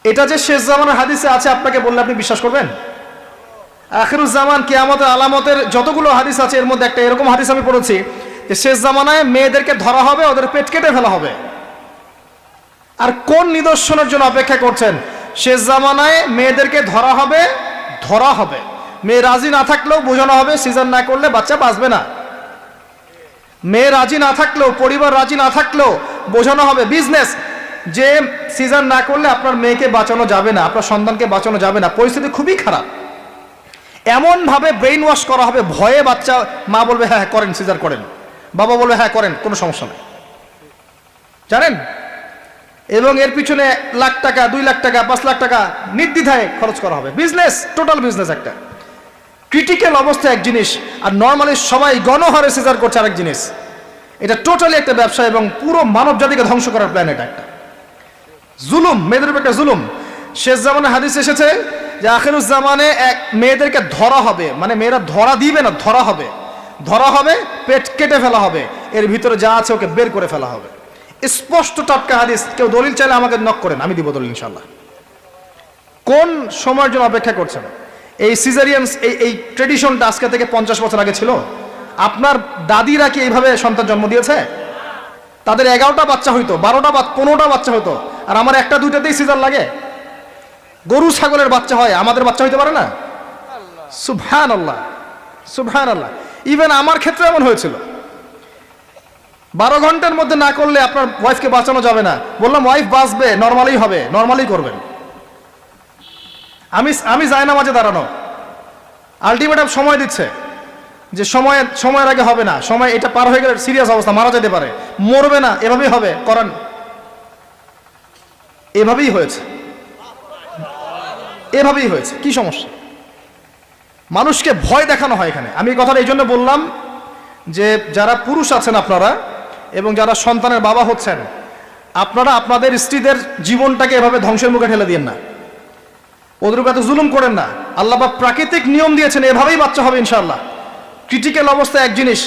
এটা যে শেষ জামানের হাদিসে আছে আপনাকে বললে আপনি বিশ্বাস করবেন? আখিরুজ জামান কিয়ামতের আলামতের যতগুলো হাদিস আছে এর মধ্যে একটা এরকম হাদিস আমি পড়েছি যে শেষ জামানায় মেয়েদেরকে ধরা হবে, ওদের পেট কেটে ফেলা হবে। আর কোন নিদর্শনের জন্য অপেক্ষা করছেন? শেষ জামানায় মেয়েদেরকে ধরা হবে, মেয়ে রাজি না থাকলেও বোঝানো হবে সিজার না করলে বাচ্চা বাঁচবে না। মেয়ে রাজি না থাকলেও, পরিবার রাজি না থাকলেও বোঝানো হবে বিজনেস যে সিজার না করলে আপনার মেয়েকে বাঁচানো যাবে না, আপনার সন্তানকে বাঁচানো যাবে না, পরিস্থিতি খুবই খারাপ। এমনভাবে ব্রেইন ওয়াশ করা হবে, ভয়ে বাচ্চা, মা বলবে হ্যাঁ করেন, সিজার করেন, বাবা বলবে হ্যাঁ করেন, কোনো সমস্যা নেই, জানেন। এবং এর পিছনে লাখ টাকা, 2 লাখ টাকা, 5 লাখ টাকা নির্দ্বিধায় খরচ করা হবে। Business, total business. একটা ক্রিটিক্যাল অবস্থা এক জিনিস, আর নর্মালি সবাই গণহারে সিজার করছে আরেক জিনিস। এটা টোটালি একটা ব্যবসা এবং পুরো মানব জাতিকে ধ্বংস করার প্ল্যান। এটা একটা জুলুম, মেয়েদের উপর একটা জুলুম। শেষ জামানে হাদিস এসেছে যে আখিরুজ জামানে মেয়েদেরকে ধরা হবে, মানে মেয়েরা ধরা দিবে না, ধরা হবে, পেট কেটে ফেলা হবে, এর ভিতরে যা আছে ওকে বের করে ফেলা হবে। স্পষ্ট টাটকা হাদিস। কেউ দলিল চাইলে আমাকে নক করেন, আমি দিব দলিল ইনশাল্লাহ। কোন সময়ের জন্য অপেক্ষা করছেন? এই সিজারিয়ান এই ট্রেডিশনটা আজকে থেকে 50 বছর আগে ছিল। আপনার দাদিরা কি এইভাবে সন্তান জন্ম দিয়েছে? তাদের 11টা বাচ্চা হইতো, 12টা 15টা বাচ্চা হইতো, আর আমার 1টা 2টাতেই সিজার লাগে। গরু ছাগলের বাচ্চা হয়, আমাদের বাচ্চা হইতে পারে না? সুবহানাল্লাহ, সুবহানাল্লাহ। ইভেন আমার ক্ষেত্রে এমন হয়েছিল। 12 ঘন্টার মধ্যে না করলে আপনার ওয়াইফকে বাঁচানো যাবে না। বললাম ওয়াইফ বাঁচবে, নর্মালি হবে, নর্মালি করবেন। আমি যাই না মাঝে দাঁড়ানো, আলটিমেটাম সময় দিচ্ছে যে সময়ের আগে হবে না, সময় এটা পার হয়ে গেলে সিরিয়াস অবস্থা, মারা যেতে পারে, মরবে না, এভাবেই হবে, করান। এভাবেই হয়েছে, এভাবেই হয়েছে। কি সমস্যা? মানুষকে ভয় দেখানো হয় এখানে। আমি এই কথাটা এই জন্য বললাম যে যারা পুরুষ আছেন আপনারা এবং যারা সন্তানের বাবা হচ্ছেন, আপনারা আপনাদের স্ত্রীদের জীবনটাকে এভাবে ধ্বংসের মুখে ঠেলে দিয়েন না, ওদের উপর এত জুলুম করেন না। আল্লাহ পাক প্রাকৃতিক নিয়ম দিয়েছেন, এভাবেই বাচ্চা হবে ইনশাআল্লাহ। ক্রিটিক্যাল অবস্থা এক জিনিস,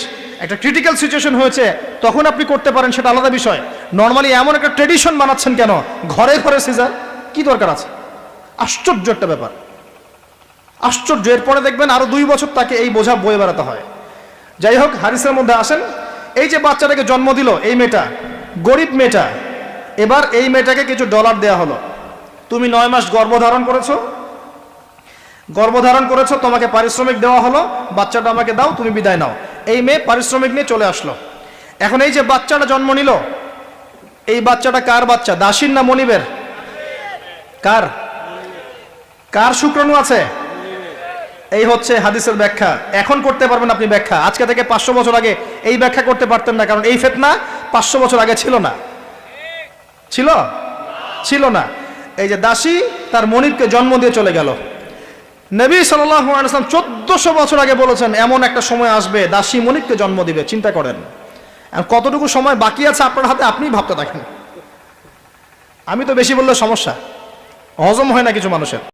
একটা ক্রিটিক্যাল সিচুয়েশন হয়েছে তখন আপনি করতে পারেন, সেটা আলাদা বিষয়। নর্মালি এমন একটা ট্রেডিশন বানাচ্ছেন কেন? ঘরে ঘরে সিজার, কি দরকার আছে? আশ্চর্য একটা ব্যাপার, আশ্চর্য। এরপরে দেখবেন আরো 2 বছর তাকে এই বোঝা বয়ে বেড়াতে হয়। যাই হোক, হাদিসের মধ্যে আসেন, এই যে বাচ্চাটাকে জন্ম দিল এই মেয়েটা, গরিব মেয়েটা, এবার এই মেয়েটাকে কিছু ডলার দেয়া হলো। তুমি 9 মাস গর্ভধারণ করেছো, তোমাকে পারিশ্রমিক দেওয়া হলো, বাচ্চাটা আমাকে দাও, তুমি বিদায় নাও। এই মেয়ে পারিশ্রমিক নিয়ে চলে আসলো। এখন এই যে বাচ্চাটা জন্ম নিল, এই বাচ্চাটা কার বাচ্চা? দাসীর না মনিবের? কার শুক্রাণু আছে? এই হচ্ছে হাদিসের ব্যাখ্যা। এখন করতে পারবেন আপনি ব্যাখ্যা। আজকে থেকে 500 বছর আগে এই ব্যাখ্যা করতে পারতেন না, কারণ এই ফিতনা 500 বছর আগে ছিল না। এই যে দাসী তার মনিবকে জন্ম দিয়ে চলে গেল। নবী সাল্লাল্লাহু আলাইহি ওয়াসাল্লাম 1400 বছর আগে বলেছেন এমন একটা সময় আসবে দাসী মনিবকে জন্ম দিবে। চিন্তা করেন কতটুকু সময় বাকি আছে আপনার হাতে, আপনি ভাবতে থাকেন। আমি তো বেশি বললে সমস্যা, হজম হয় না কিছু মানুষের।